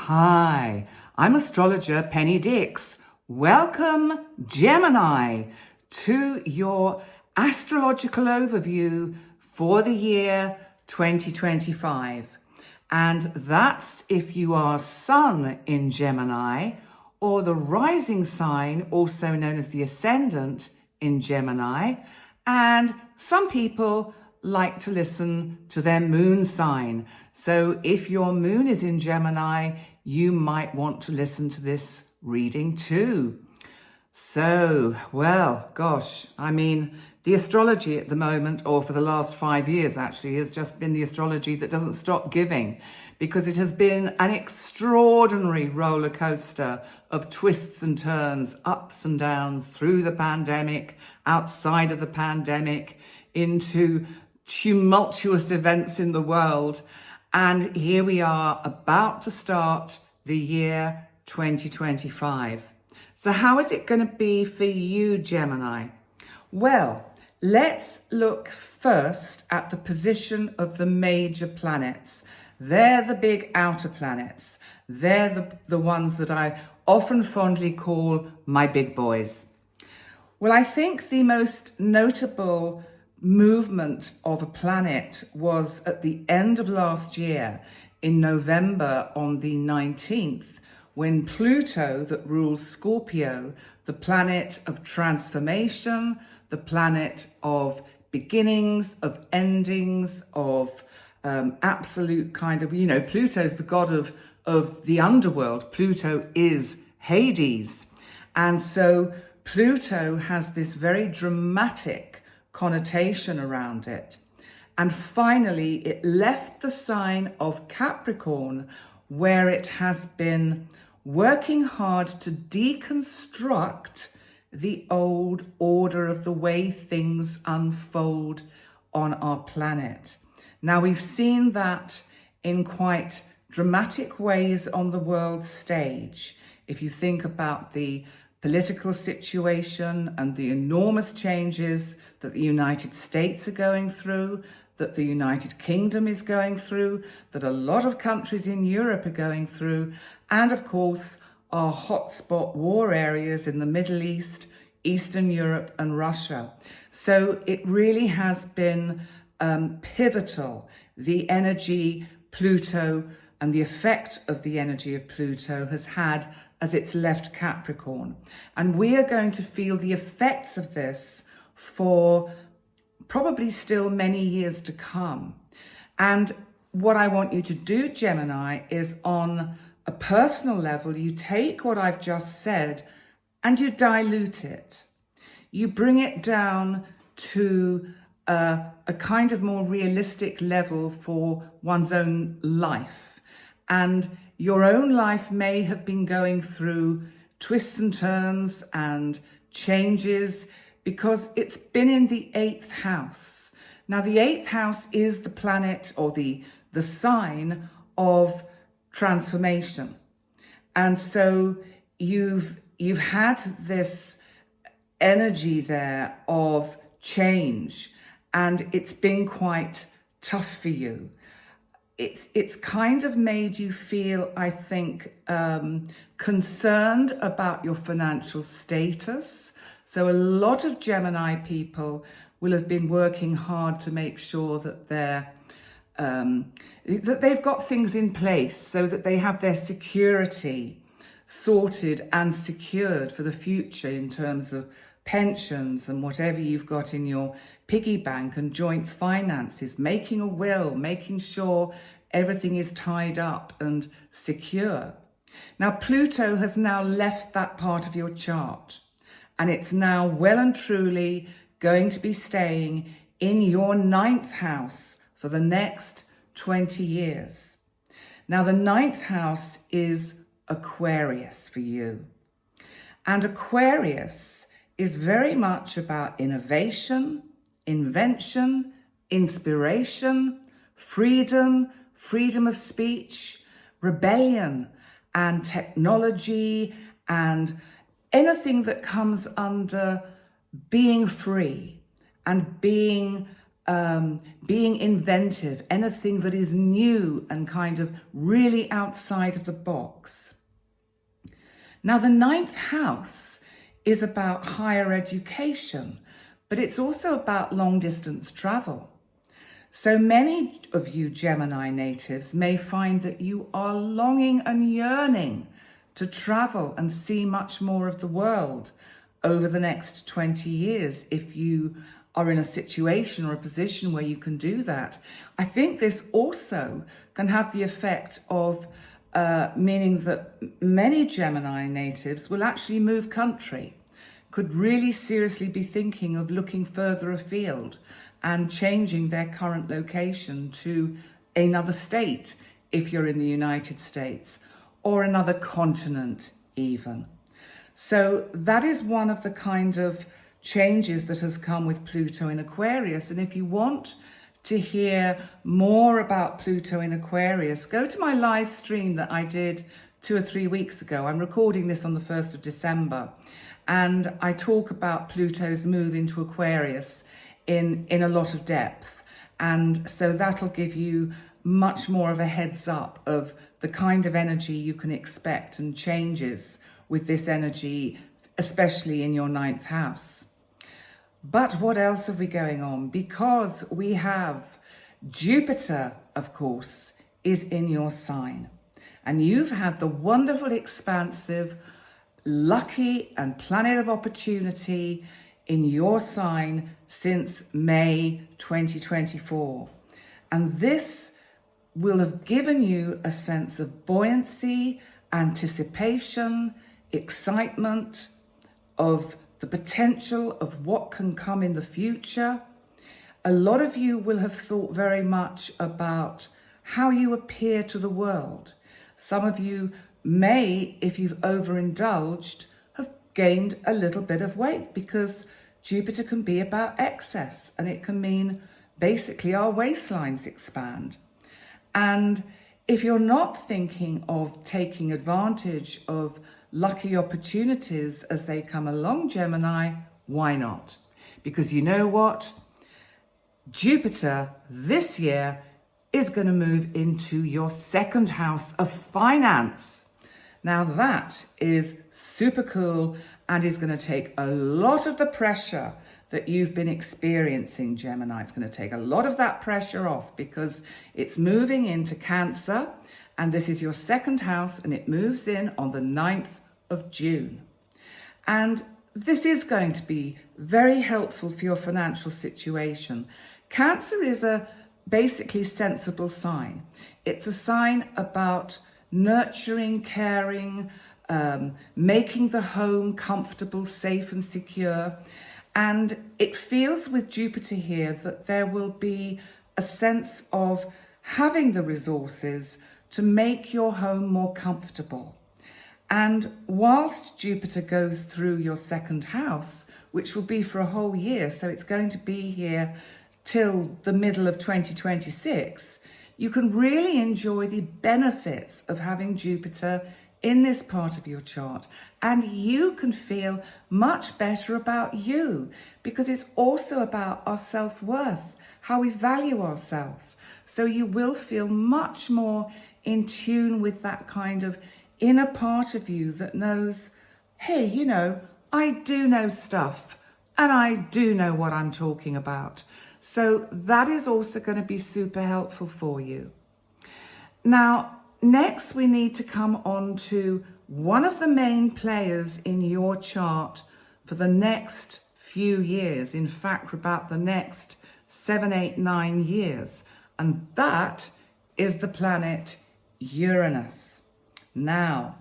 Hi, I'm Astrologer Penny Dix. Welcome, Gemini, to your astrological overview for the year 2025. And that's if you are Sun in Gemini or the rising sign, also known as the ascendant in Gemini. And some people like to listen to their moon sign. So if your moon is in Gemini, you might want to listen to this reading too. So, well, gosh, the astrology at the moment, or for the last 5 years actually, has just been the astrology that doesn't stop giving, because it has been an extraordinary roller coaster of twists and turns, ups and downs, through the pandemic, outside of the pandemic, into tumultuous events in the world. And here we are about to start the year 2025. So how is it going to be for you, Gemini? Well, let's look first at the position of the major planets. They're the big outer planets. They're the ones that I often fondly call my big boys. Well, I think the most notable movement of a planet was at the end of last year, in November on the 19th, when Pluto, that rules Scorpio, the planet of transformation, the planet of beginnings, of endings, of absolute kind of, Pluto's the god of the underworld. Pluto is Hades. And so Pluto has this very dramatic connotation around it. And finally, it left the sign of Capricorn, where it has been working hard to deconstruct the old order of the way things unfold on our planet. Now, we've seen that in quite dramatic ways on the world stage. If you think about the political situation and the enormous changes that the United States are going through, that the United Kingdom is going through, that a lot of countries in Europe are going through, and of course our hotspot war areas in the Middle East, Eastern Europe and Russia. So it really has been pivotal, the energy Pluto and the effect of the energy of Pluto has had as it's left Capricorn. And we are going to feel the effects of this for probably still many years to come. And what I want you to do, Gemini, is on a personal level, you take what I've just said and you dilute it. You bring it down to a kind of more realistic level for one's own life. And your own life may have been going through twists and turns and changes because it's been in the 8th house. Now, the 8th house is the planet or the sign of transformation. And so you've had this energy there of change, and it's been quite tough for you. It's kind of made you feel, I think, concerned about your financial status. So a lot of Gemini people will have been working hard to make sure that that they've got things in place so that they have their security sorted and secured for the future in terms of pensions and whatever you've got in your piggy bank and joint finances, making a will, making sure everything is tied up and secure. Now, Pluto has now left that part of your chart, and it's now well and truly going to be staying in your 9th house for the next 20 years. Now, the 9th house is Aquarius for you. And Aquarius is very much about innovation, invention, inspiration, freedom of speech, rebellion, and technology, and anything that comes under being free and being being inventive, anything that is new and kind of really outside of the box. Now, the 9th house is about higher education, but it's also about long distance travel. So many of you Gemini natives may find that you are longing and yearning to travel and see much more of the world over the next 20 years if you are in a situation or a position where you can do that. I think this also can have the effect of meaning that many Gemini natives will actually move country, could really seriously be thinking of looking further afield and changing their current location to another state if you're in the United States, or another continent even. So that is one of the kind of changes that has come with Pluto in Aquarius. And if you want to hear more about Pluto in Aquarius, go to my live stream that I did 2 or 3 weeks ago. I'm recording this on the 1st of December. And I talk about Pluto's move into Aquarius in a lot of depth. And so that'll give you much more of a heads up of the kind of energy you can expect and changes with this energy, especially in your 9th house. But what else have we going on? Because we have Jupiter, of course, is in your sign. And you've had the wonderful, expansive, lucky and planet of opportunity in your sign since May 2024. And this will have given you a sense of buoyancy, anticipation, excitement, of the potential of what can come in the future. A lot of you will have thought very much about how you appear to the world. Some of you may, if you've overindulged, have gained a little bit of weight, because Jupiter can be about excess, and it can mean basically our waistlines expand. And if you're not thinking of taking advantage of lucky opportunities as they come along, Gemini, why not? Because you know what? Jupiter this year is going to move into your 2nd house of finance. Now that is super cool and is going to take a lot of the pressure that you've been experiencing, Gemini. It's going to take a lot of that pressure off, because it's moving into Cancer, and this is your 2nd house, and it moves in on the 9th of June. And this is going to be very helpful for your financial situation. Cancer is a basically sensible sign. It's a sign about nurturing, caring, making the home comfortable, safe and secure. And it feels with Jupiter here that there will be a sense of having the resources to make your home more comfortable. And whilst Jupiter goes through your 2nd house, which will be for a whole year, so it's going to be here till the middle of 2026, you can really enjoy the benefits of having Jupiter in this part of your chart. And you can feel much better about you, because it's also about our self-worth, how we value ourselves. So you will feel much more in tune with that kind of inner part of you that knows, hey, you know, I do know stuff and I do know what I'm talking about. So that is also going to be super helpful for you. Now, next we need to come on to one of the main players in your chart for the next few years. In fact, for about the next 7, 8, 9 years. And that is the planet Uranus. Now,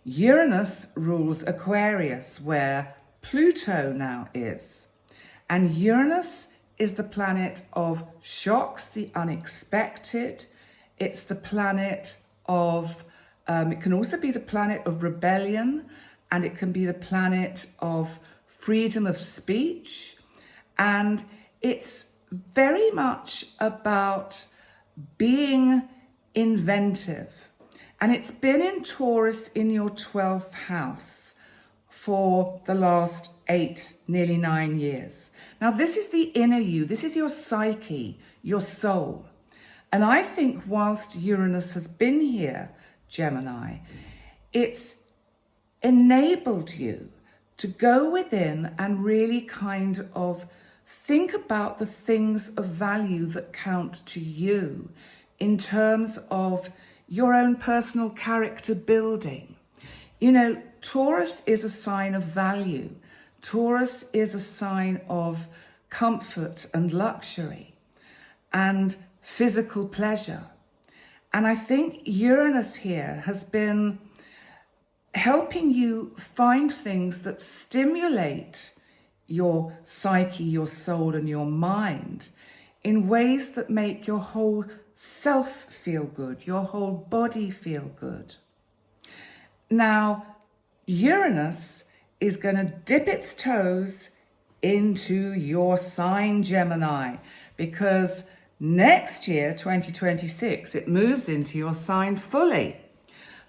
Uranus rules Aquarius, where Pluto now is. And Uranus is the planet of shocks, the unexpected. It's the planet of, it can also be the planet of rebellion, and it can be the planet of freedom of speech. And it's very much about being inventive. And it's been in Taurus in your 12th house for the last 8, nearly 9 years. Now, this is the inner you. This is your psyche, your soul. And I think whilst Uranus has been here, Gemini, it's enabled you to go within and really kind of think about the things of value that count to you in terms of your own personal character building. You know, Taurus is a sign of value. Taurus is a sign of comfort and luxury and physical pleasure. And I think Uranus here has been helping you find things that stimulate your psyche, your soul, and your mind in ways that make your whole self feel good, your whole body feel good. Now, Uranus is going to dip its toes into your sign, Gemini, because next year, 2026, it moves into your sign fully.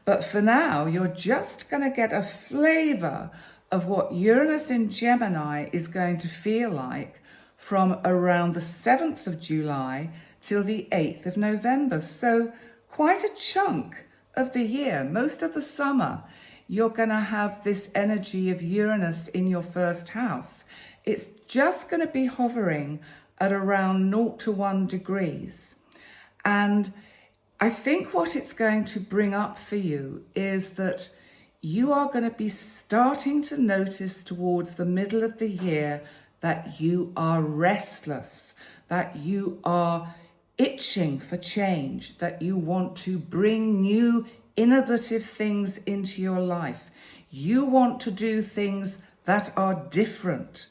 But for now, you're just going to get a flavor of what Uranus in Gemini is going to feel like from around the 7th of July till the 8th of November. So quite a chunk of the year, most of the summer, you're going to have this energy of Uranus in your first house. It's just going to be hovering at around 0 to 1 degrees. And I think what it's going to bring up for you is that you are going to be starting to notice towards the middle of the year that you are restless, that you are itching for change, that you want to bring new innovative things into your life. You want to do things that are different.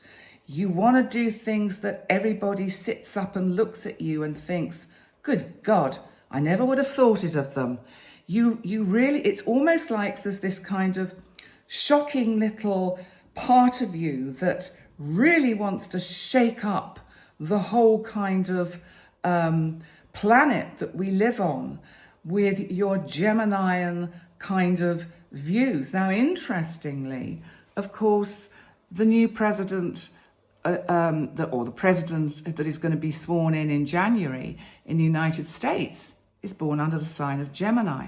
You want to do things that everybody sits up and looks at you and thinks, good God, I never would have thought it of them. You really, it's almost like there's this kind of shocking little part of you that really wants to shake up the whole kind of planet that we live on with your Geminian kind of views. Now, interestingly, of course, the new president, the president that is going to be sworn in January in the United States is born under the sign of Gemini.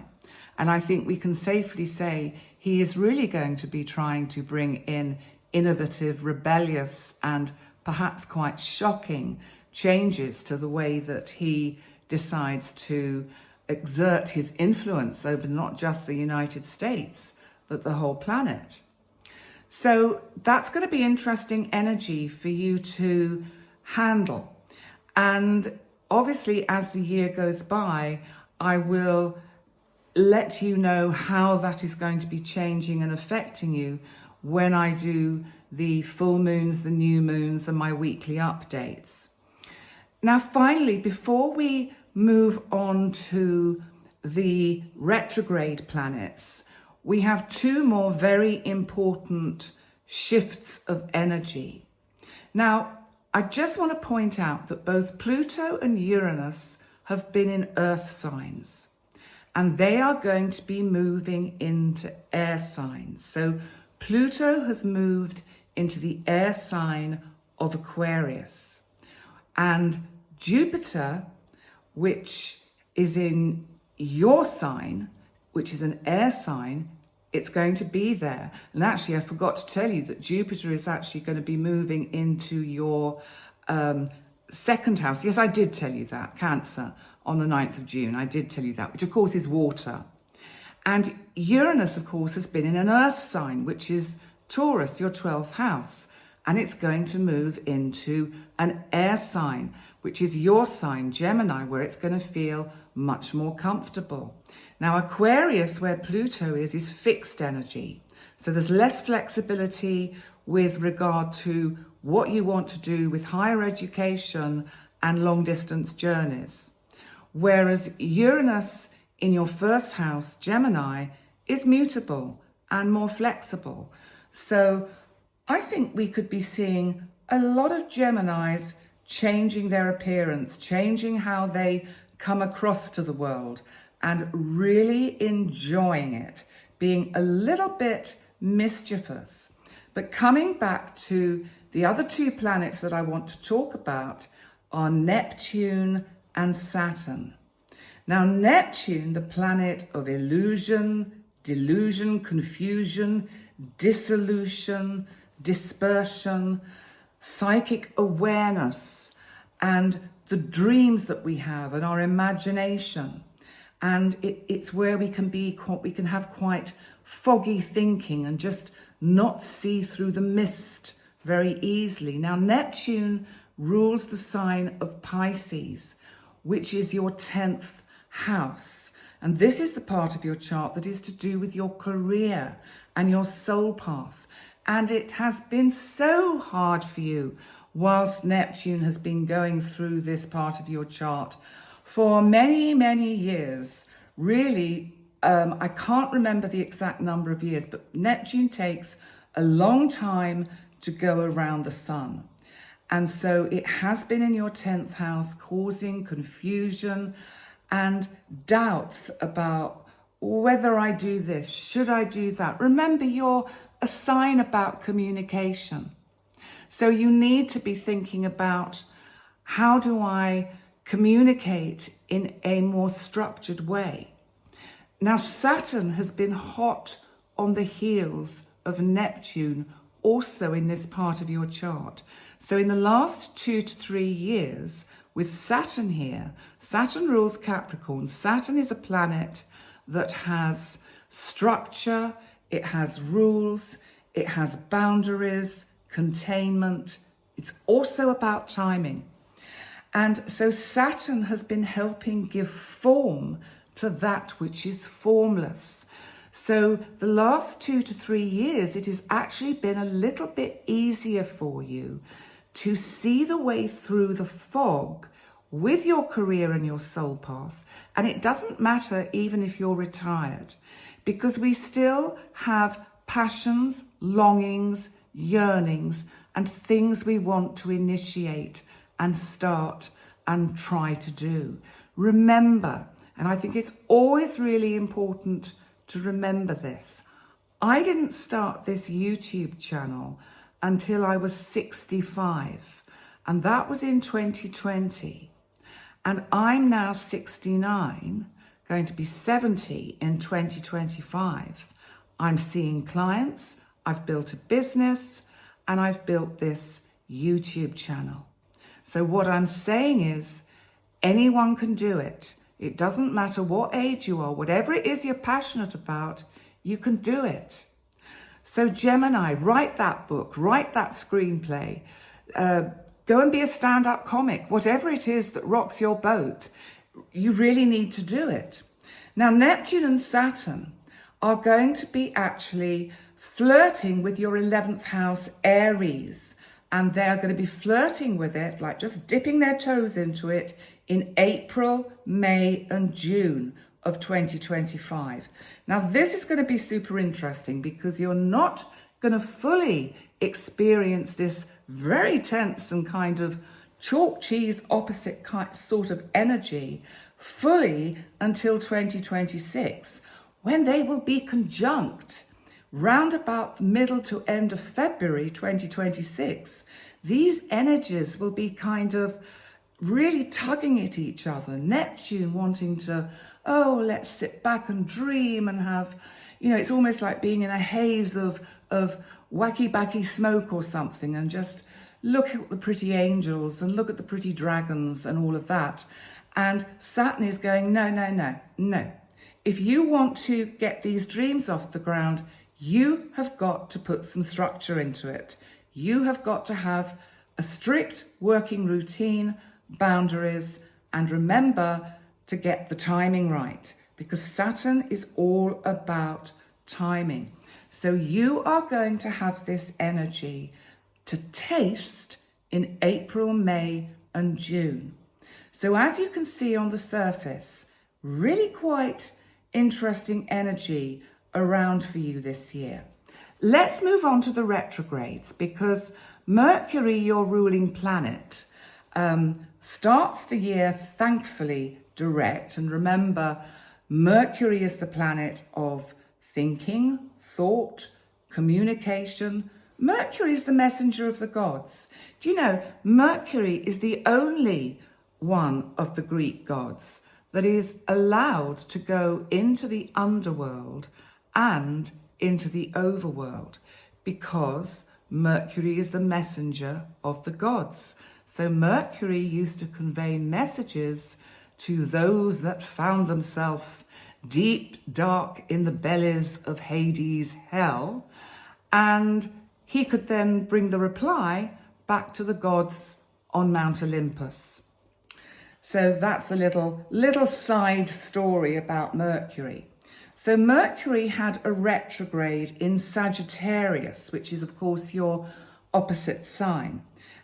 And I think we can safely say he is really going to be trying to bring in innovative, rebellious, and perhaps quite shocking changes to the way that he decides to exert his influence over not just the United States, but the whole planet. So that's going to be interesting energy for you to handle. And obviously, as the year goes by, I will let you know how that is going to be changing and affecting you when I do the full moons, the new moons, and my weekly updates. Now, finally, before we move on to the retrograde planets, we have two more very important shifts of energy. Now, I just want to point out that both Pluto and Uranus have been in earth signs, and they are going to be moving into air signs. So Pluto has moved into the air sign of Aquarius, and Jupiter, which is in your sign, which is an air sign, it's going to be there. And actually, I forgot to tell you that Jupiter is actually going to be moving into your second house. Yes, I did tell you that, Cancer, on the 9th of June. I did tell you that, which of course is water. And Uranus, of course, has been in an earth sign, which is Taurus, your 12th house. And it's going to move into an air sign, which is your sign, Gemini, where it's going to feel much more comfortable. Now, Aquarius, where Pluto is fixed energy. So there's less flexibility with regard to what you want to do with higher education and long distance journeys. Whereas Uranus in your first house, Gemini, is mutable and more flexible. So I think we could be seeing a lot of Geminis changing their appearance, changing how they come across to the world, and really enjoying it, being a little bit mischievous. But coming back to The other two planets that I want to talk about are Neptune and Saturn. Now, Neptune, the planet of illusion, delusion, confusion, dissolution, dispersion, psychic awareness, and the dreams that we have and our imagination. And it's where we can have quite foggy thinking and just not see through the mist very easily. Now, Neptune rules the sign of Pisces, which is your 10th house. And this is the part of your chart that is to do with your career and your soul path. And it has been so hard for you whilst Neptune has been going through this part of your chart for many, many years. Really, I can't remember the exact number of years, but Neptune takes a long time to go around the sun. And so it has been in your 10th house, causing confusion and doubts about whether I do this, should I do that? Remember, you're a sign about communication. So you need to be thinking about, how do I communicate in a more structured way? Now, Saturn has been hot on the heels of Neptune also in this part of your chart. So in the last 2 to 3 years with Saturn here, Saturn rules Capricorn. Saturn is a planet that has structure, it has rules, it has boundaries, containment. It's also about timing. And so Saturn has been helping give form to that which is formless. So the last 2 to 3 years, it has actually been a little bit easier for you to see the way through the fog with your career and your soul path. And it doesn't matter even if you're retired, because we still have passions, longings, yearnings, and things we want to initiate and start and try to do. Remember, and I think it's always really important to remember this, I didn't start this YouTube channel until I was 65, and that was in 2020. And I'm now 69, going to be 70 in 2025. I'm seeing clients, I've built a business, and I've built this YouTube channel. So what I'm saying is, anyone can do it. It doesn't matter what age you are, whatever it is you're passionate about, you can do it. So Gemini, write that book, write that screenplay, go and be a stand-up comic, whatever it is that rocks your boat, you really need to do it. Now, Neptune and Saturn are going to be actually flirting with your 11th house, Aries, and they're going to be flirting with it, like just dipping their toes into it, in April, May, and June of 2025. Now, this is going to be super interesting because you're not going to fully experience this very tense and kind of chalk cheese opposite sort of energy fully until 2026, when they will be conjunct round about middle to end of February 2026. These energies will be kind of really tugging at each other. Neptune wanting to, oh, let's sit back and dream and have, it's almost like being in a haze of wacky-backy smoke or something, and just look at the pretty angels and look at the pretty dragons and all of that. And Saturn is going, no. If you want to get these dreams off the ground, you have got to put some structure into it. You have got to have a strict working routine, boundaries, and remember to get the timing right, because Saturn is all about timing. So you are going to have this energy to taste in April, May, and June. So as you can see on the surface, really quite interesting energy around for you this year. Let's move on to the retrogrades, because Mercury, your ruling planet, starts the year thankfully direct. And remember, Mercury is the planet of thinking, thought, communication, Mercury is the messenger of the gods. Do you know, Mercury is the only one of the Greek gods that is allowed to go into the underworld and into the overworld, because Mercury is the messenger of the gods. So Mercury used to convey messages to those that found themselves deep, dark in the bellies of Hades, hell, and he could then bring the reply back to the gods on Mount Olympus. So that's a little side story about Mercury. So Mercury had a retrograde in Sagittarius, which is of course your opposite sign.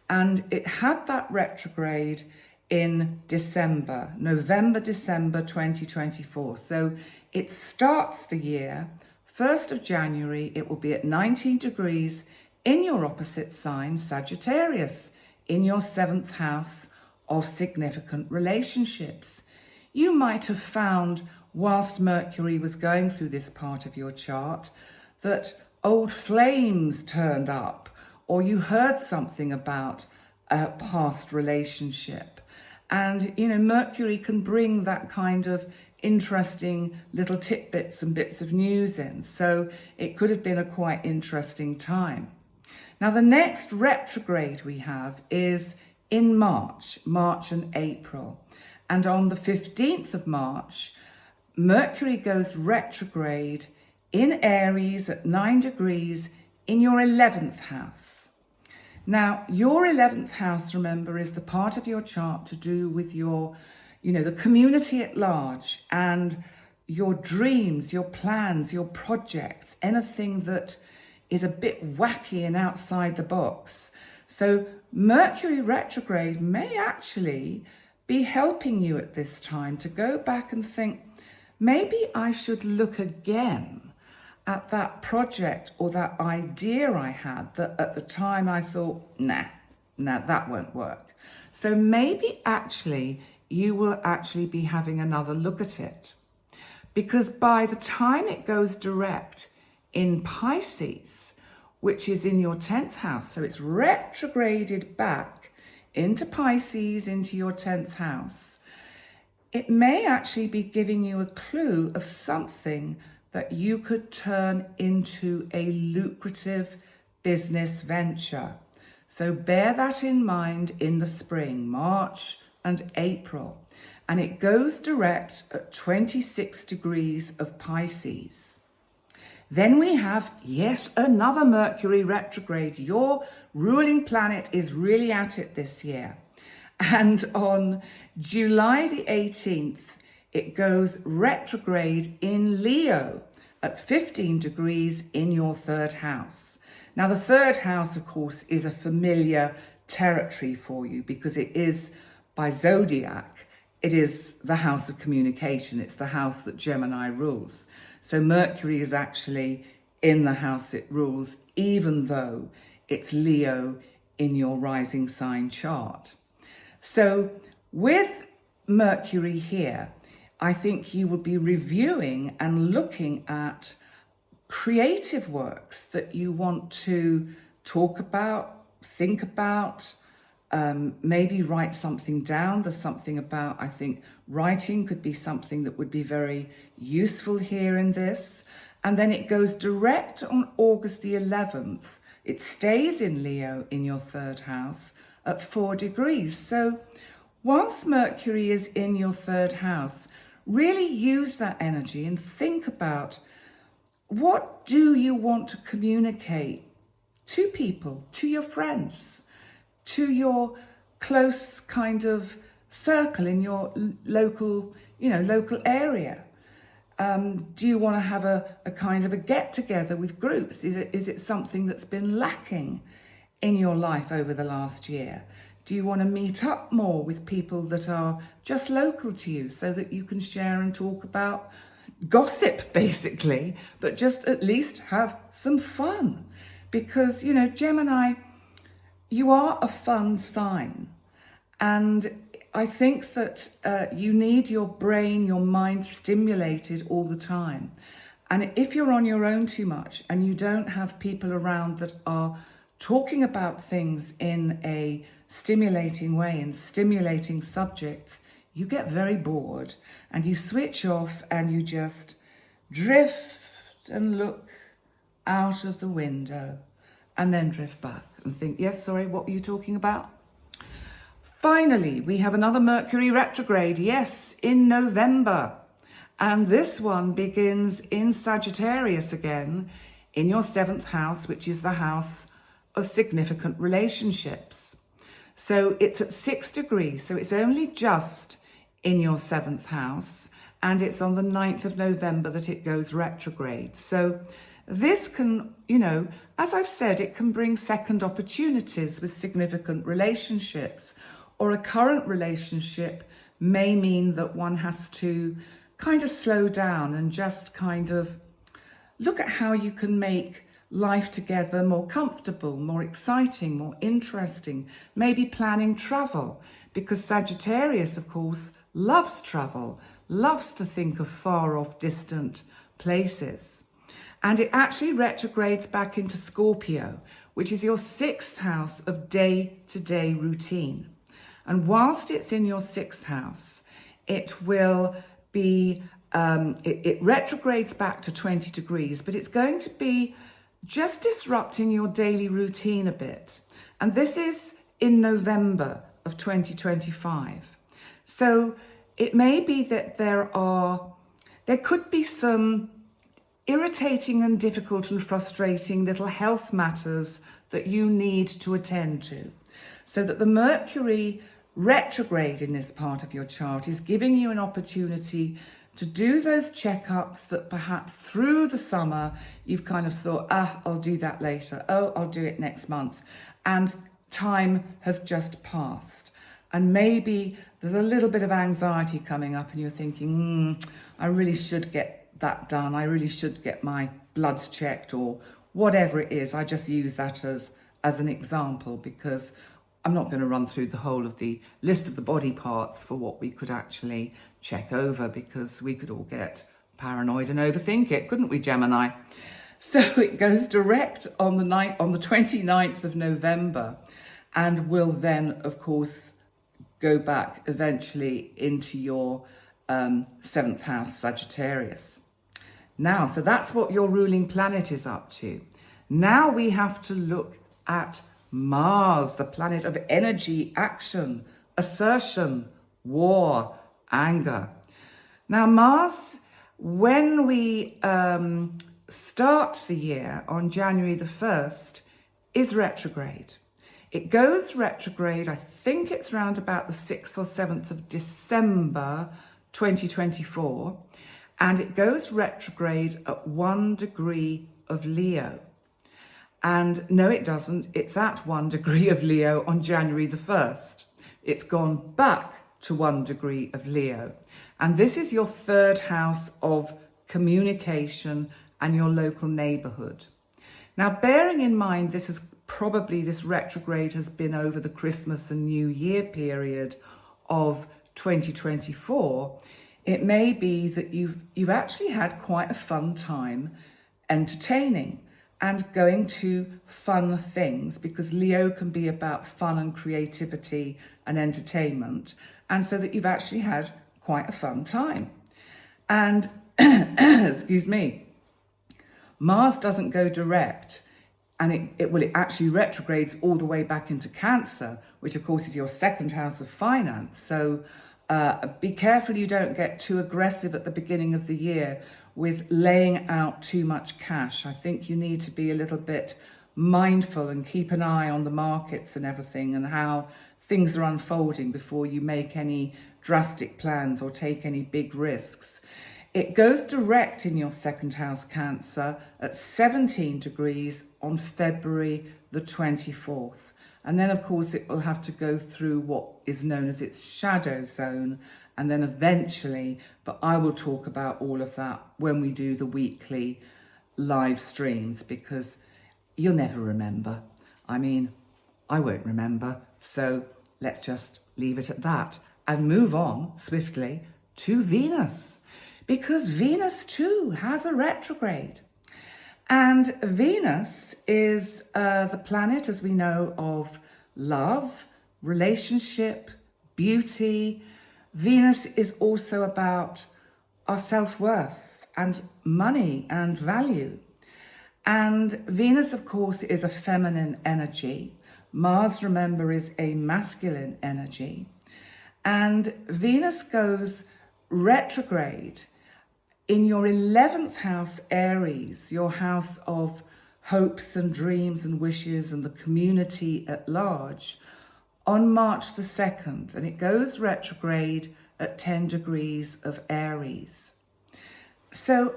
And it had that retrograde in November, December 2024. So it starts the year, 1st of January, it will be at 19 degrees in your opposite sign, Sagittarius, in your 7th house of significant relationships. You might have found, whilst Mercury was going through this part of your chart, that old flames turned up, or you heard something about a past relationship. And, you know, Mercury can bring that kind of interesting little tidbits and bits of news in. So it could have been a quite interesting time. Now, the next retrograde we have is in March and April. And on the 15th of March, Mercury goes retrograde in Aries at 9 degrees in your 11th house. Now, your 11th house, remember, is the part of your chart to do with your, you know, the community at large and your dreams, your plans, your projects, anything that is a bit wacky and outside the box. So Mercury retrograde may actually be helping you at this time to go back and think, maybe I should look again at that project or that idea I had that at the time I thought, nah, that won't work. So maybe actually you will actually be having another look at it. Because by the time it goes direct in Pisces, which is in your 10th house, so it's retrograded back into Pisces, into your 10th house, it may actually be giving you a clue of something that you could turn into a lucrative business venture. So bear that in mind in the spring, March and April. And it goes direct at 26 degrees of Pisces. Then we have, yes, another Mercury retrograde. Your ruling planet is really at it this year. And on July the 18th, it goes retrograde in Leo at 15 degrees in your 3rd house. Now, the 3rd house, of course, is a familiar territory for you because it is, by Zodiac, it is the house of communication. It's the house that Gemini rules. So Mercury is actually in the house it rules, even though it's Leo in your rising sign chart. So with Mercury here, I think you will be reviewing and looking at creative works that you want to talk about, think about, maybe write something down. There's something about, I think, writing could be something that would be very useful here in this. And then it goes direct on August the 11th. It stays in Leo in your 3rd house at 4 degrees. So whilst Mercury is in your 3rd house, really use that energy and think about, what do you want to communicate to people, to your friends, to your close kind of circle in your local area? Do you want to have a kind of a get together with groups? Is it something that's been lacking in your life over the last year? Do you want to meet up more with people that are just local to you so that you can share and talk about gossip, basically, but just at least have some fun? Because, you know, Gemini, you are a fun sign. And I think that you need your brain, your mind stimulated all the time. And if you're on your own too much and you don't have people around that are talking about things in a stimulating way and stimulating subjects, you get very bored and you switch off and you just drift and look out of the window and then drift back and think, yes, sorry, what were you talking about? Finally, we have another Mercury retrograde, yes, in November. And this one begins in Sagittarius again, in your 7th house, which is the house of significant relationships. So it's at 6 degrees, so it's only just in your 7th house, and it's on the 9th of November that it goes retrograde. So this can, as I've said, it can bring second opportunities with significant relationships, or a current relationship may mean that one has to kind of slow down and just kind of look at how you can make life together more comfortable, more exciting, more interesting, maybe planning travel, because Sagittarius, of course, loves travel, loves to think of far off distant places. And it actually retrogrades back into Scorpio, which is your 6th house of day-to-day routine. And whilst it's in your 6th house, it will be, it retrogrades back to 20 degrees, but it's going to be just disrupting your daily routine a bit. And this is in November of 2025. So it may be that there could be some irritating and difficult and frustrating little health matters that you need to attend to. So that the Mercury retrograde in this part of your chart is giving you an opportunity to do those checkups that perhaps through the summer you've kind of thought, I'll do that later. Oh, I'll do it next month. And time has just passed. And maybe there's a little bit of anxiety coming up and you're thinking, I really should get that done. I really should get my bloods checked or whatever it is. I just use that as an example because I'm not going to run through the whole of the list of the body parts for what we could actually check over because we could all get paranoid and overthink it, couldn't we, Gemini? So it goes direct on the 29th of November and will then, of course, go back eventually into your 7th house, Sagittarius. Now, so that's what your ruling planet is up to. Now we have to look at Mars, the planet of energy, action, assertion, war, anger. Now, Mars, when we start the year on January the 1st, is retrograde. It goes retrograde, I think it's around about the 6th or 7th of December 2024, and it goes retrograde at 1 degree of Leo. And no, it doesn't. It's at 1 degree of Leo on January the 1st. It's gone back to 1 degree of Leo. And this is your 3rd house of communication and your local neighborhood. Now, bearing in mind, this retrograde has been over the Christmas and New Year period of 2024. It may be that you've actually had quite a fun time entertaining and going to fun things, because Leo can be about fun and creativity and entertainment, and so that you've actually had quite a fun time. And, excuse me, Mars doesn't go direct, and it actually retrogrades all the way back into Cancer, which of course is your 2nd house of finance. So be careful you don't get too aggressive at the beginning of the year with laying out too much cash. I think you need to be a little bit mindful and keep an eye on the markets and everything and how things are unfolding before you make any drastic plans or take any big risks. It goes direct in your 2nd house, Cancer, at 17 degrees on February the 24th. And then, of course, it will have to go through what is known as its shadow zone. And then eventually, but I will talk about all of that when we do the weekly live streams, because you'll never remember. I mean, I won't remember. So let's just leave it at that and move on swiftly to Venus, because Venus too has a retrograde. And Venus is the planet, as we know, of love, relationship, beauty. Venus is also about our self-worth and money and value. And Venus, of course, is a feminine energy. Mars, remember, is a masculine energy. And Venus goes retrograde in your 11th house, Aries, your house of hopes and dreams and wishes and the community at large, on March the 2nd. And it goes retrograde at 10 degrees of Aries. So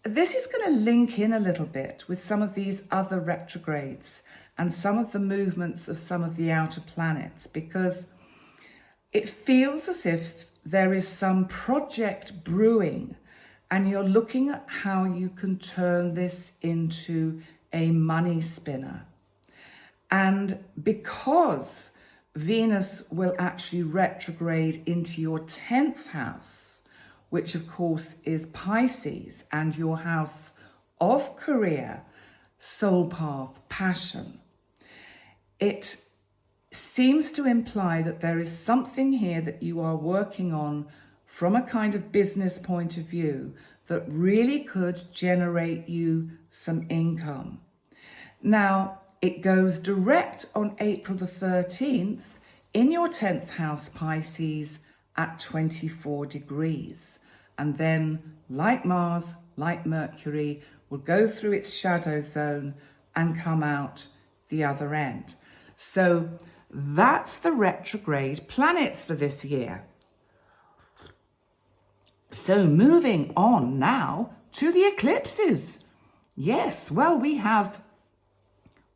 this is going to link in a little bit with some of these other retrogrades and some of the movements of some of the outer planets, because it feels as if there is some project brewing and you're looking at how you can turn this into a money spinner. And because Venus will actually retrograde into your 10th house, which of course is Pisces, and your house of career, soul path, passion, it seems to imply that there is something here that you are working on from a kind of business point of view that really could generate you some income. Now, it goes direct on April the 13th in your 10th house, Pisces, at 24 degrees. And then, like Mars, like Mercury, will go through its shadow zone and come out the other end. So that's the retrograde planets for this year. So moving on now to the eclipses. Yes, well, we have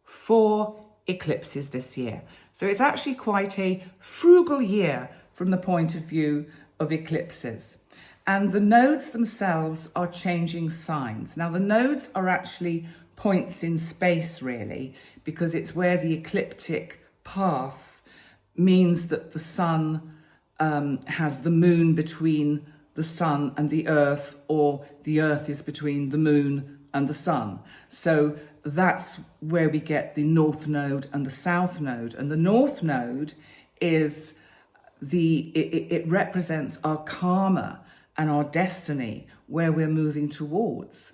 4 eclipses this year. So it's actually quite a frugal year from the point of view of eclipses. And the nodes themselves are changing signs. Now, the nodes are actually points in space, really, because it's where the ecliptic path means that the sun has the moon between the sun and the earth, or the earth is between the moon and the sun. So that's where we get the north node and the south node. And the north node is it represents our karma and our destiny, where we're moving towards.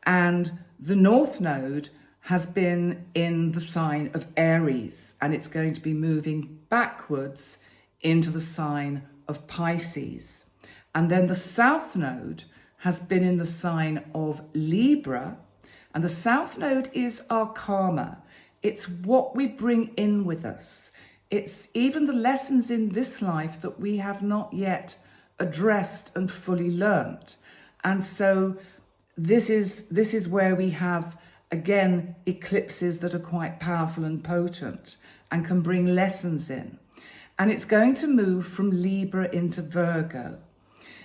And the north node has been in the sign of Aries, and it's going to be moving backwards into the sign of Pisces. And then the south node has been in the sign of Libra, and the south node is our karma. It's what we bring in with us. It's even the lessons in this life that we have not yet addressed and fully learnt. And so this is where we have, again, eclipses that are quite powerful and potent and can bring lessons in. And it's going to move from Libra into Virgo.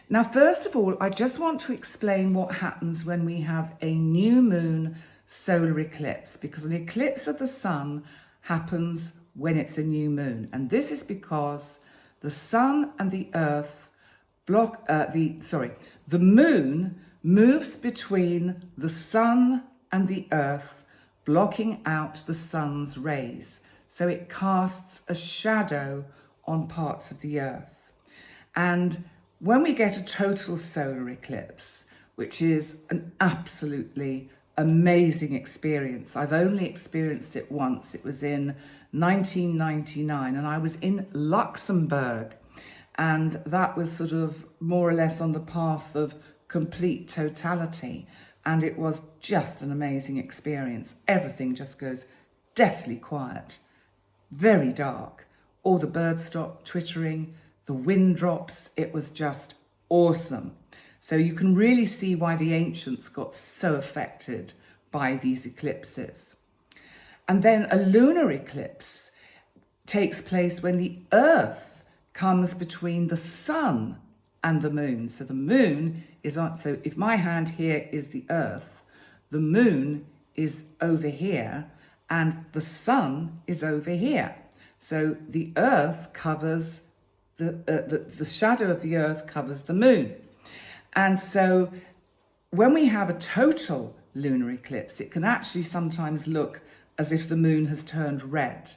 Now, first of all, I just want to explain what happens when we have a new moon solar eclipse, because an eclipse of the sun happens when it's a new moon. And this is because the sun and the earth the moon moves between the sun and the earth, blocking out the sun's rays. So it casts a shadow on parts of the earth. And when we get a total solar eclipse, which is an absolutely amazing experience, I've only experienced it once. It was in 1999, and I was in Luxembourg, and that was sort of more or less on the path of complete totality, and it was just an amazing experience. Everything just goes deathly quiet, very dark. All the birds stop twittering, the wind drops. It was just awesome. So you can really see why the ancients got so affected by these eclipses. And then a lunar eclipse takes place when the earth comes between the sun and the moon. So the moon is on, so if my hand here is the earth, the moon is over here and the sun is over here. So the earth covers the shadow of the earth covers the moon. And so when we have a total lunar eclipse, it can actually sometimes look as if the moon has turned red.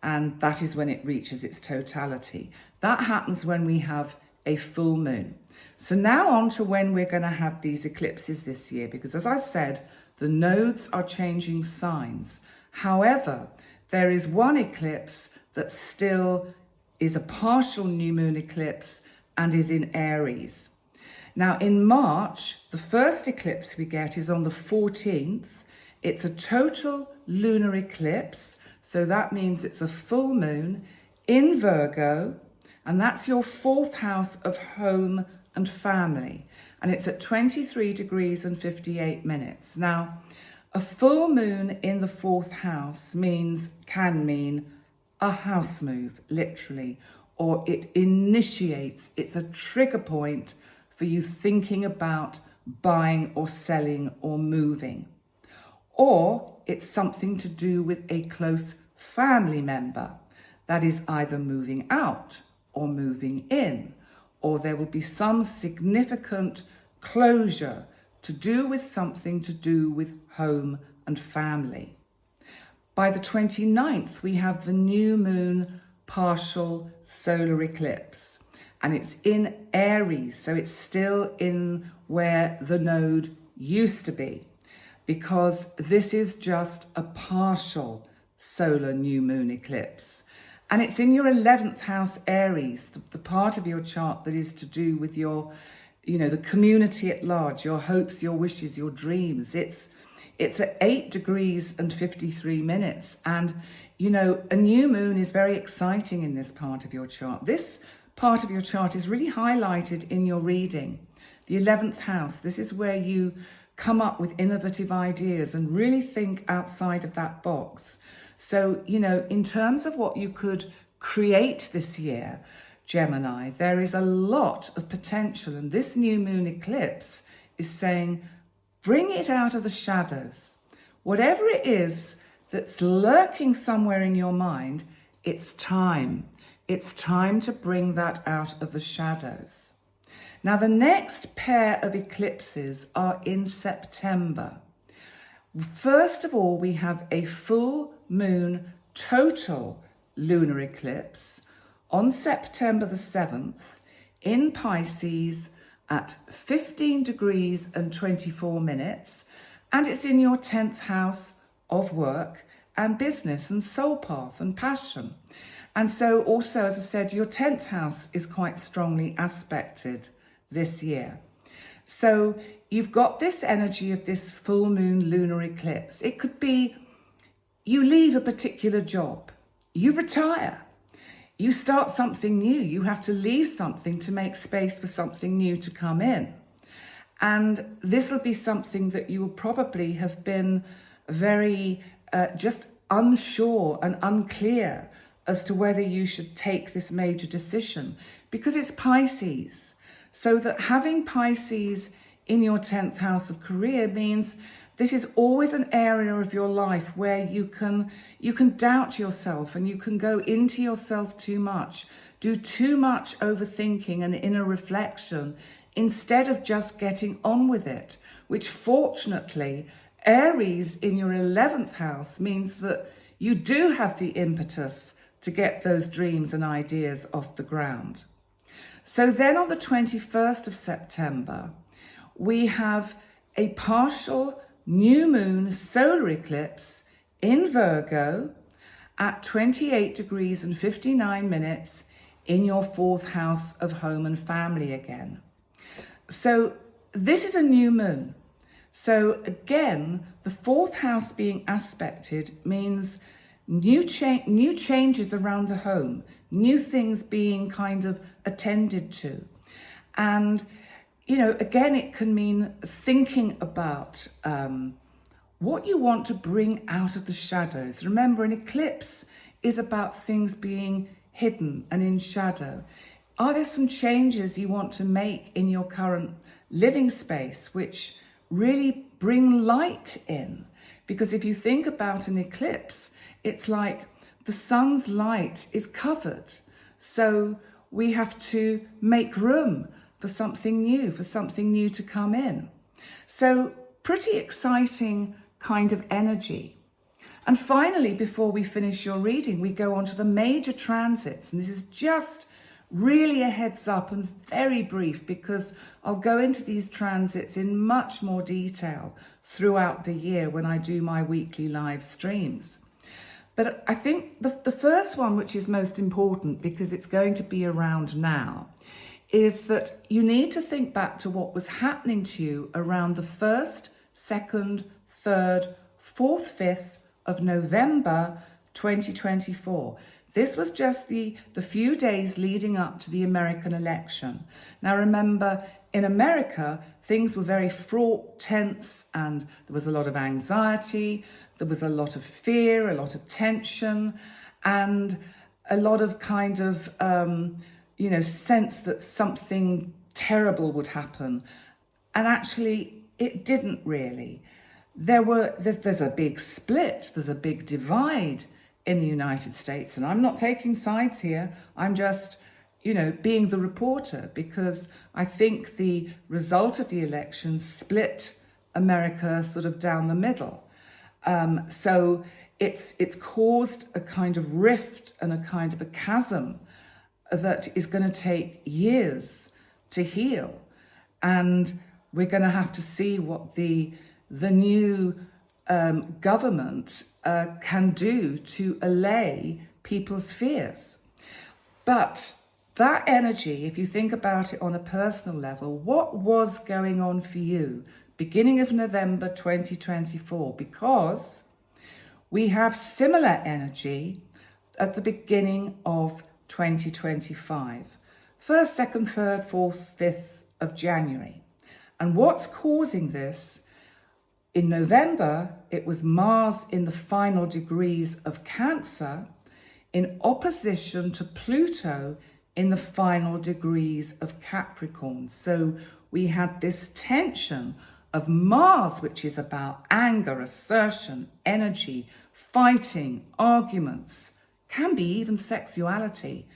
And that is when it reaches its totality. That happens when we have a full moon. So now on to when we're going to have these eclipses this year, because as I said, the nodes are changing signs. However, there is one eclipse that still is a partial new moon eclipse and is in Aries. Now in March, the first eclipse we get is on the 14th. It's a total lunar eclipse. So that means it's a full moon in Virgo, and that's your 4th house of home and family. And it's at 23 degrees and 58 minutes. Now, a full moon in the 4th house can mean a house move, literally, or it initiates, it's a trigger point for you thinking about buying or selling or moving. Or it's something to do with a close family member that is either moving out or moving in, or there will be some significant closure to do with something to do with home and family. By the 29th, we have the new moon partial solar eclipse, and it's in Aries, so it's still in where the node used to be, because this is just a partial solar new moon eclipse. And it's in your 11th house Aries, the part of your chart that is to do with your, the community at large, your hopes, your wishes, your dreams. It's at 8 degrees and 53 minutes. And, a new moon is very exciting in this part of your chart. This part of your chart is really highlighted in your reading. The 11th house, this is where you come up with innovative ideas and really think outside of that box. So, in terms of what you could create this year, Gemini, there is a lot of potential. And this new moon eclipse is saying, bring it out of the shadows. Whatever it is that's lurking somewhere in your mind, it's time. It's time to bring that out of the shadows. Now, the next pair of eclipses are in September. First of all, we have a full moon total lunar eclipse on September the 7th in Pisces at 15 degrees and 24 minutes. And it's in your 10th house of work and business and soul path and passion. And so also, as I said, your 10th house is quite strongly aspected this year. So you've got this energy of this full moon lunar eclipse. It could be you leave a particular job, you retire, you start something new, you have to leave something to make space for something new to come in. And this will be something that you will probably have been very just unsure and unclear as to whether you should take this major decision, because it's Pisces. So that having Pisces in your 10th house of career means this is always an area of your life where you can doubt yourself and you can go into yourself too much, do too much overthinking and inner reflection instead of just getting on with it, which fortunately Aries in your 11th house means that you do have the impetus to get those dreams and ideas off the ground. So then on the 21st of September, we have a partial new moon solar eclipse in Virgo at 28 degrees and 59 minutes in your 4th house of home and family again. So this is a new moon. So again, the 4th house being aspected means new changes around the home, new things being kind of attended to. And, again, it can mean thinking about what you want to bring out of the shadows. Remember, an eclipse is about things being hidden and in shadow. Are there some changes you want to make in your current living space which really bring light in? Because if you think about an eclipse, it's like the sun's light is covered. So we have to make room for something new to come in. So pretty exciting kind of energy. And finally, before we finish your reading, we go on to the major transits. And this is just really a heads up and very brief, because I'll go into these transits in much more detail throughout the year when I do my weekly live streams. But I think the first one, which is most important because it's going to be around now, is that you need to think back to what was happening to you around the 1st, 2nd, 3rd, 4th, 5th of November 2024. This was just the few days leading up to the American election. Now remember, in America, things were very fraught, tense, and there was a lot of anxiety, there was a lot of fear, a lot of tension, and a lot of kind of, sense that something terrible would happen. And actually, it didn't really. There's a big split, there's a big divide in the United States. And I'm not taking sides here. I'm just, being the reporter, because I think the result of the election split America sort of down the middle. So it's caused a kind of rift and a kind of a chasm that is going to take years to heal. And we're going to have to see what the new government can do to allay people's fears. But that energy, if you think about it on a personal level, what was going on for you beginning of November 2024? Because we have similar energy at the beginning of 2025. 1st, 2nd, 3rd, 4th, 5th of January. And what's causing this? In November, it was Mars in the final degrees of Cancer in opposition to Pluto in the final degrees of Capricorn. So we had this tension of Mars, which is about anger, assertion, energy, fighting, arguments, can be even sexuality.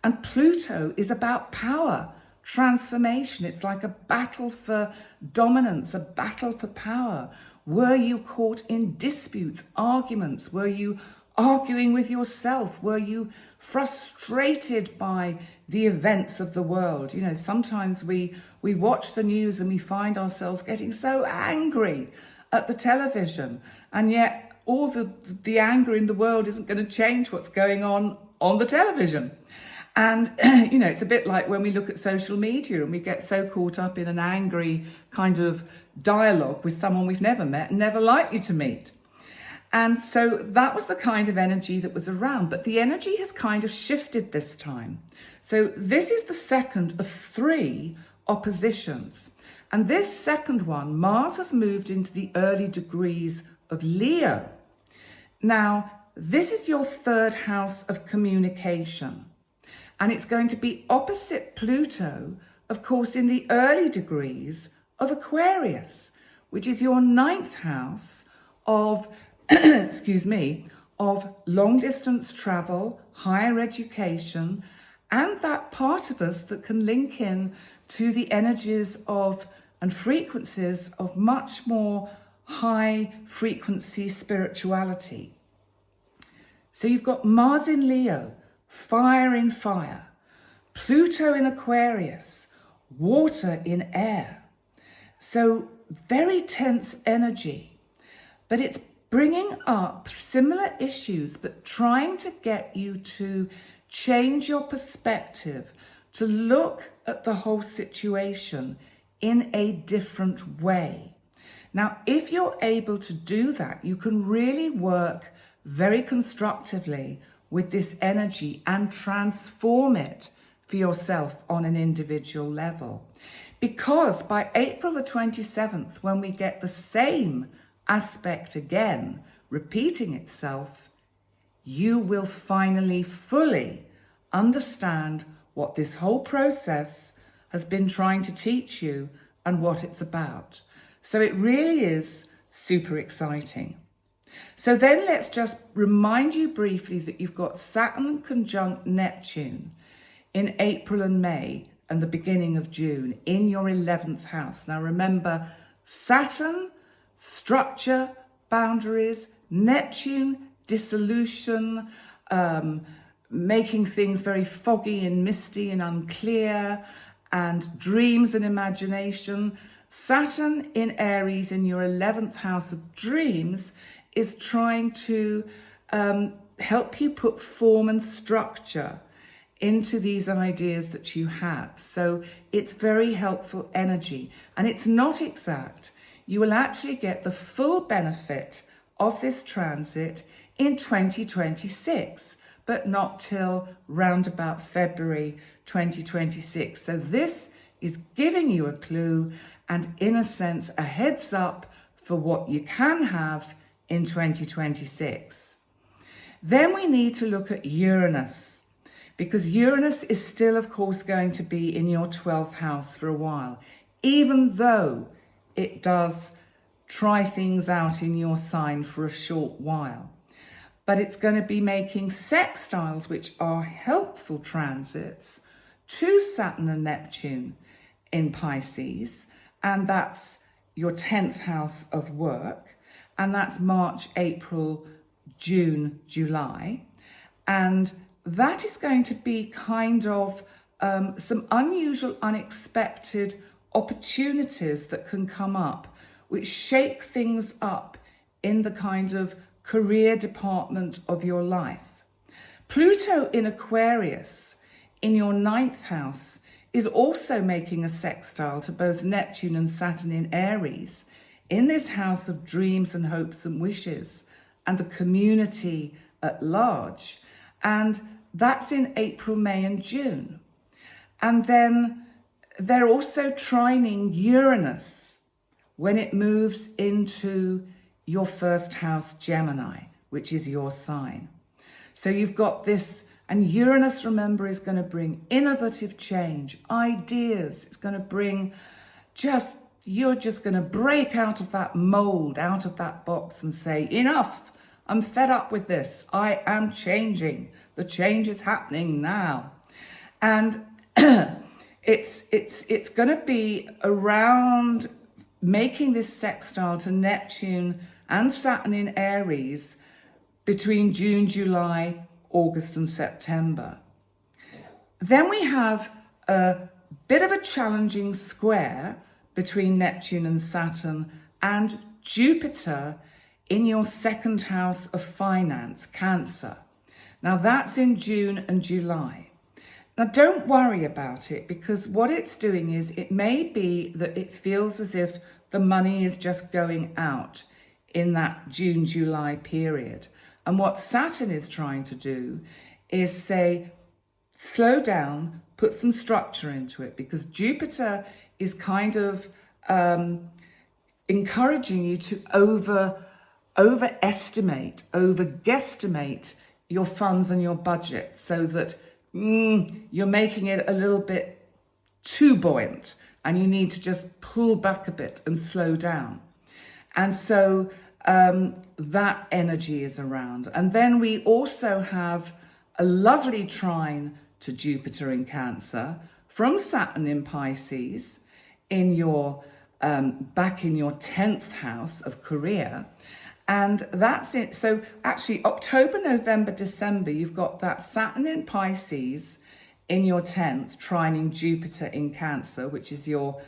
And Pluto is about power, transformation. It's like a battle for dominance, a battle for power. Were you caught in disputes, arguments? Were you arguing with yourself? Were you frustrated by the events of the world? Sometimes we watch the news and we find ourselves getting so angry at the television, and yet all the anger in the world isn't going to change what's going on the television. And, it's a bit like when we look at social media and we get so caught up in an angry kind of dialogue with someone we've never met and never likely to meet. And so that was the kind of energy that was around. But the energy has kind of shifted this time. So this is the second of 3 oppositions. And this second one, Mars has moved into the early degrees of Leo. Now, this is your 3rd house of communication. And it's going to be opposite Pluto, of course, in the early degrees of Aquarius, which is your 9th house of, of long distance travel, higher education, and that part of us that can link in to the energies of and frequencies of much more high frequency spirituality. So you've got Mars in Leo, fire in fire, Pluto in Aquarius, water in air. So very tense energy, but it's bringing up similar issues, but trying to get you to change your perspective, to look at the whole situation in a different way. Now, if you're able to do that, you can really work very constructively with this energy and transform it for yourself on an individual level. Because by April the 27th, when we get the same aspect again, repeating itself, you will finally fully understand what this whole process has been trying to teach you and what it's about. So it really is super exciting. So then let's just remind you briefly that you've got Saturn conjunct Neptune in April and May and the beginning of June in your 11th house. Now remember, Saturn, structure, boundaries, Neptune, dissolution, making things very foggy and misty and unclear, and dreams and imagination. Saturn in Aries in your 11th house of dreams is trying to help you put form and structure into these ideas that you have. So it's very helpful energy, and it's not exact. You will actually get the full benefit of this transit in 2026, but not till round about February 2026. So this is giving you a clue and, in a sense, a heads up for what you can have in 2026. Then we need to look at Uranus, because Uranus is still, of course, going to be in your 12th house for a while, even though it does try things out in your sign for a short while. But it's going to be making sextiles, which are helpful transits, to Saturn and Neptune in Pisces, and that's your 10th house of work, and that's March, April, June, July. And that is going to be kind of some unusual, unexpected opportunities that can come up, which shake things up in the kind of career department of your life. Pluto in Aquarius in your 9th house is also making a sextile to both Neptune and Saturn in Aries, in this house of dreams and hopes and wishes and the community at large. And that's in April, May and June. And then they're also trining Uranus when it moves into your 1st house, Gemini, which is your sign. So you've got this, and Uranus, remember, is going to bring innovative change, ideas. It's going to bring you're just going to break out of that mold, out of that box, and say, enough, I'm fed up with this. I am changing. The change is happening now. And it's going to be around making this sextile to Neptune and Saturn in Aries between June, July, August and September. Then we have a bit of a challenging square between Neptune and Saturn and Jupiter in your 2nd house of finance, Cancer. Now that's in June and July. Now don't worry about it, because what it's doing is, it may be that it feels as if the money is just going out in that June, July period. And what Saturn is trying to do is say, slow down, put some structure into it, because Jupiter is kind of encouraging you to overestimate, overguesstimate your funds and your budget, so that you're making it a little bit too buoyant and you need to just pull back a bit and slow down. And so that energy is around. And then we also have a lovely trine to Jupiter in Cancer from Saturn in Pisces in your back in your 10th house of career. And that's it. So actually October, November, December, you've got that Saturn in Pisces in your 10th, trining Jupiter in Cancer, which is your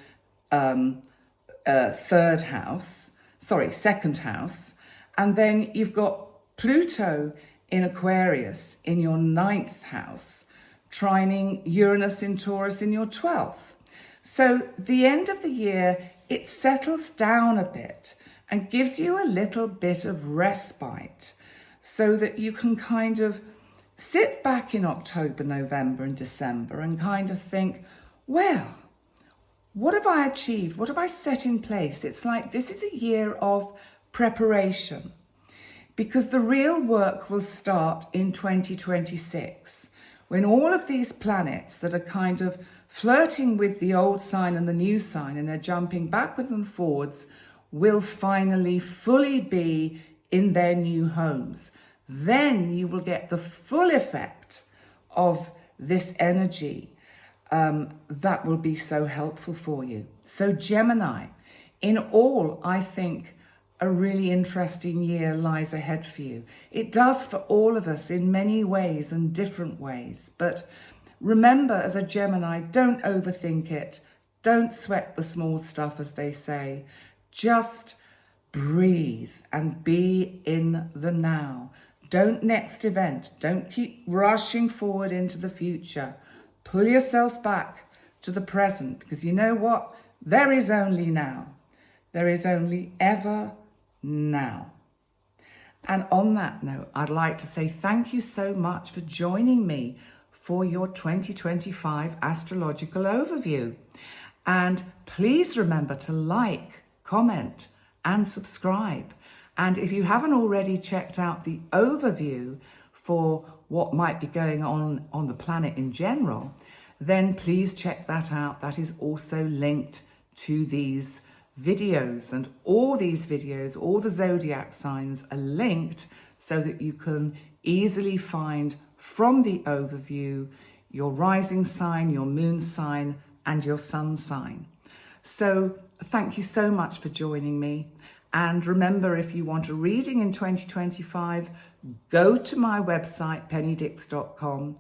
second house. And then you've got Pluto in Aquarius in your 9th house, trining Uranus in Taurus in your 12th. So the end of the year, it settles down a bit and gives you a little bit of respite, so that you can kind of sit back in October, November and December and kind of think, well, what have I achieved? What have I set in place? It's like this is a year of preparation, because the real work will start in 2026, when all of these planets that are kind of flirting with the old sign and the new sign, and they're jumping backwards and forwards, will finally fully be in their new homes. Then you will get the full effect of this energy that will be so helpful for you. So Gemini, in all, I think a really interesting year lies ahead for you. It does for all of us in many ways and different ways. But remember, as a Gemini, don't overthink it. Don't sweat the small stuff, as they say. Just breathe and be in the now. Don't next event. Don't keep rushing forward into the future. Pull yourself back to the present, because you know what? There is only now. There is only ever now. And on that note, I'd like to say thank you so much for joining me for your 2025 astrological overview. And please remember to like, comment, and subscribe. And if you haven't already checked out the overview for what might be going on the planet in general, then please check that out. That is also linked to these videos, and all these videos, all the zodiac signs are linked so that you can easily find from the overview your rising sign, your moon sign, and your sun sign. So thank you so much for joining me. And remember, if you want a reading in 2025, go to my website, pennydix.com,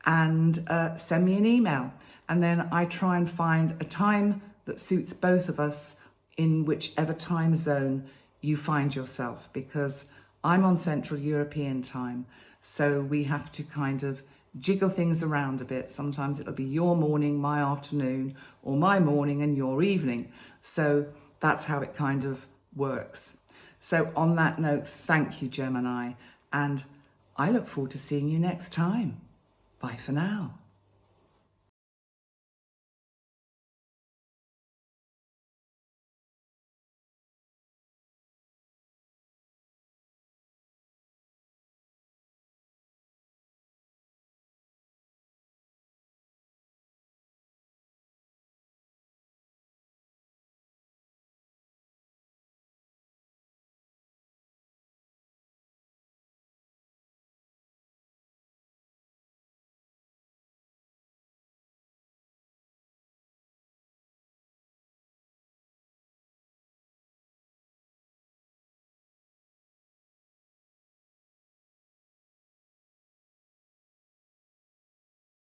and send me an email. And then I try and find a time that suits both of us in whichever time zone you find yourself, because I'm on Central European time. So we have to kind of jiggle things around a bit. Sometimes it'll be your morning, my afternoon, or my morning and your evening. So that's how it kind of works. So on that note, thank you, Gemini, and I look forward to seeing you next time. Bye for now.